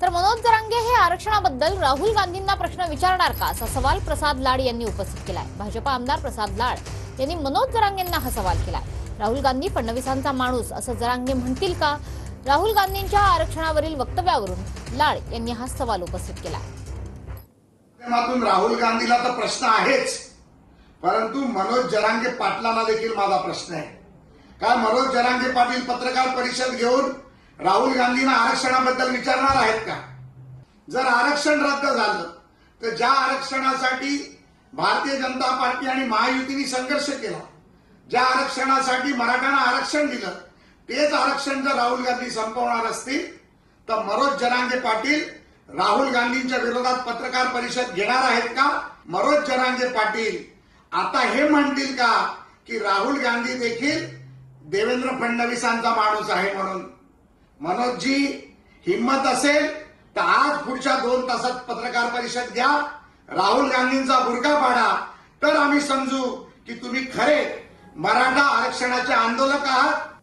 तर मनोज जरांगे हे आरक्षणाबद्दल राहुल गांधींना प्रश्न विचारणार का, असा सवाल प्रसाद लाड यांनी उपस्थित केलाय। भाजपा आमदार प्रसाद लाड यांनी मनोज जरांगेंना हा सवाल केलाय। राहुल गांधी फडणवीसांचा माणूस असं जरांगे म्हणतील का? राहुल गांधींच्या आरक्षणावरील वक्तव्यावरून लाड यांनी हा सवाल उपस्थित केलाय। राहुल गांधीला तर प्रश्न आहेच, परंतु मनोज जरांगे पाटलांना देखील माझा प्रश्न आहे। काय मनोज जरांगे पाटील पत्रकार परिषद घेऊन राहुल गांधींना आरक्षणाबद्दल विचारणार आहेत का? जर आरक्षण रद्द झालं तर ज्या आरक्षणासाठी भारतीय जनता पार्टी आणि महायुतीने संघर्ष केला, ज्या आरक्षणासाठी मराठ्यांना आरक्षण दिलं, तेच आरक्षण जर राहुल गांधी संपवणार असतील तर मनोज जरांगे पाटील राहुल गांधींच्या विरोधात पत्रकार परिषद घेणार आहेत का? मनोज जरांगे पाटील आता हे म्हणतील का की राहुल गांधी देखील देवेंद्र फडणवीसांचा माणूस आहे म्हणून? मनोजजी, हिम्मत असेल तर आज पुढच्या 2 तासात पत्रकार परिषद घ्या, राहुल गांधींचा बुरखा पाडा, तर आम्ही समजू की तुम्ही खरे मराठा आरक्षणाचे आंदोलक आहात